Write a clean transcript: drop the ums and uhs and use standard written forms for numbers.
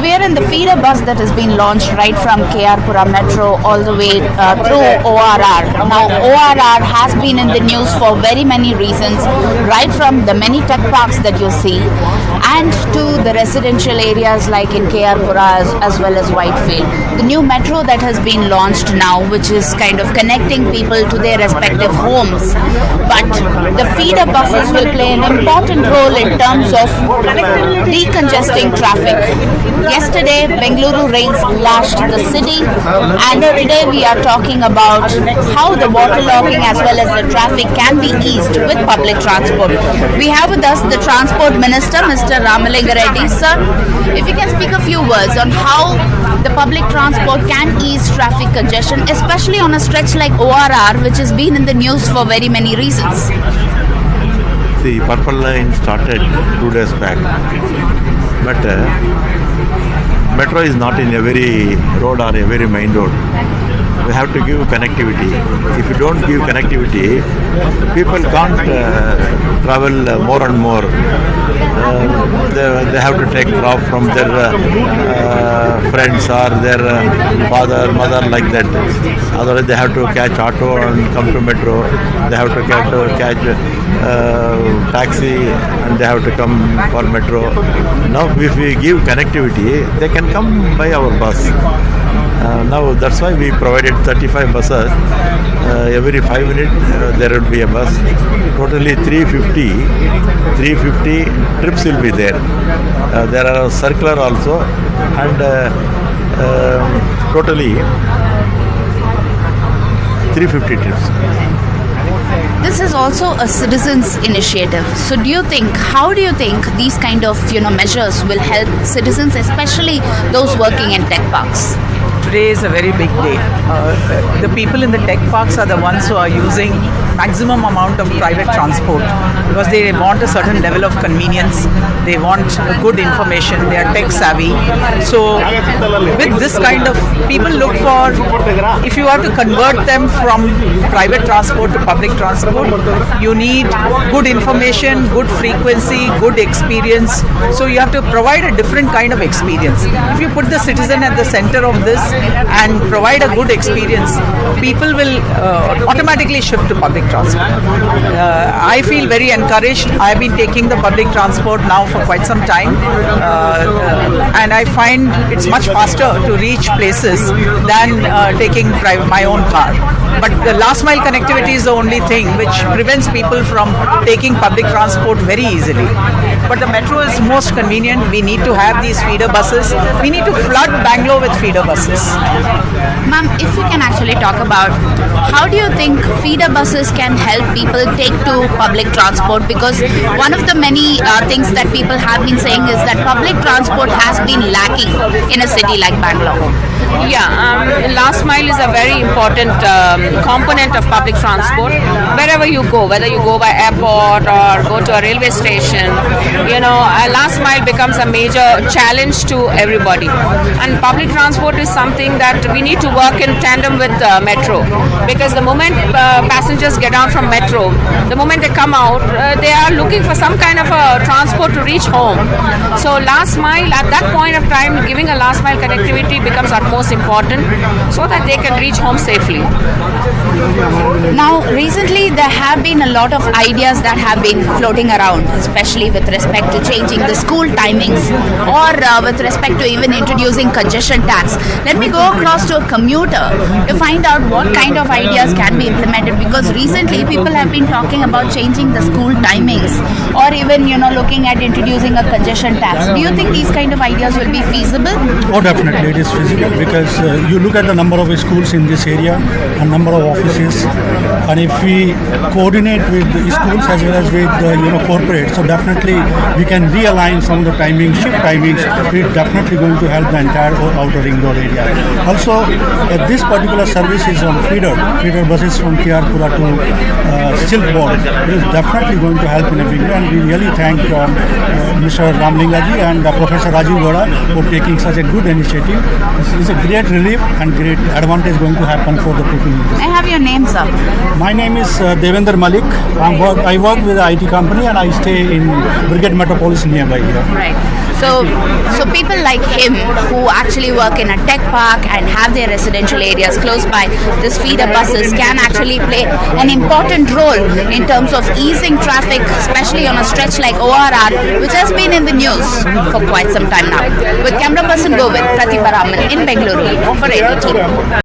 we are in the feeder bus that has been launched right from KR Pura Metro all the way through ORR. Now, ORR has been in the news for very many reasons, right from the many tech parks that you see and to the residential areas like in KR Pura as well as Whitefield. The new metro that has been launched now, which is kind of connecting people to their respective homes. But the feeder buses will play an important role in terms of decongesting traffic. Yesterday, Bengaluru rains lashed the city, and today we are talking about how the waterlogging as well as the traffic can be eased with public transport. We have with us the Transport Minister, Mr. Ramalinga Reddy. Sir, if you can speak a few words on how the public transport can ease traffic congestion, especially on a stretch like ORR, which has been in the news for very many reasons. The Purple Line started 2 days back, but metro is not in a very road or a very main road. We have to give connectivity. If you don't give connectivity, people can't travel more and more. They have to take drop from their friends or their father, mother, like that. Otherwise, they have to catch auto and come to metro. They have to catch taxi and they have to come for metro. Now, if we give connectivity, they can come by our bus. Now that's why we provided 35 buses. Every 5 minutes there will be a bus. Totally 350 trips will be there. There are circular also, and totally 350 trips. This is also a citizens' initiative. So how do you think these kind of measures will help citizens, especially those working in tech parks? Today is a very big day. The people in the tech parks are the ones who are using maximum amount of private transport because they want a certain level of convenience. They want good information. They are tech savvy. So with this kind of people look for, if you are to convert them from private transport to public transport, you need good information, good frequency, good experience. So you have to provide a different kind of experience. If you put the citizen at the center of this and provide a good experience, people will automatically shift to public transport. I feel very encouraged. I have been taking the public transport now for quite some time, and I find it's much faster to reach places than taking my own car. But the last mile connectivity is the only thing which prevents people from taking public transport very easily. But the metro is most convenient. We need to have these feeder buses. We need to flood Bangalore with feeder buses. Ma'am, if you can actually talk about how do you think feeder buses can help people take to public transport, because one of the many things that people have been saying is that public transport has been lacking in a city like Bangalore. Yeah, last mile is a very important component of public transport. Wherever you go, whether you go by airport or go to a railway station, last mile becomes a major challenge to everybody. And public transport is something that we need to work in tandem with metro, because the moment passengers get down from metro, the moment they come out, they are looking for some kind of a transport to reach home. So last mile, at that point of time, giving a last mile connectivity becomes utmost important so that they can reach home safely. Now, recently there have been a lot of ideas that have been floating around, especially with respect to changing the school timings or with respect to even introducing congestion tax. Let me go across to a commuter to find out what kind of ideas can be implemented, because recently people have been talking about changing the school timings or even looking at introducing a congestion tax. Do you think these kind of ideas will be feasible? Oh, definitely it is feasible, because you look at the number of schools in this area and number of offices, and if we coordinate with the schools as well as with corporate, so definitely we can realign some of the timings, shift timings. It's definitely going to help the entire outer ring road area. Also, this particular service is on feeder buses from KR Pura to Silk Board. It is definitely going to help in a big way, and we really thank Mr. Ramalinga ji and Professor Rajiv Gowda for taking such a good initiative. This is a great relief and great advantage going to happen for the people. I have your name, sir. My name is Devender Malik. I work with the IT company and I stay in Brigade Metropolis nearby here. Right. So people like him who actually work in a tech park and have their residential areas close by, this feeder buses can actually play an important role in terms of easing traffic, especially on a stretch like ORR, which has been in the news for quite some time now. With camera person Govind, Pratibha Raman in Bengaluru for NDTV.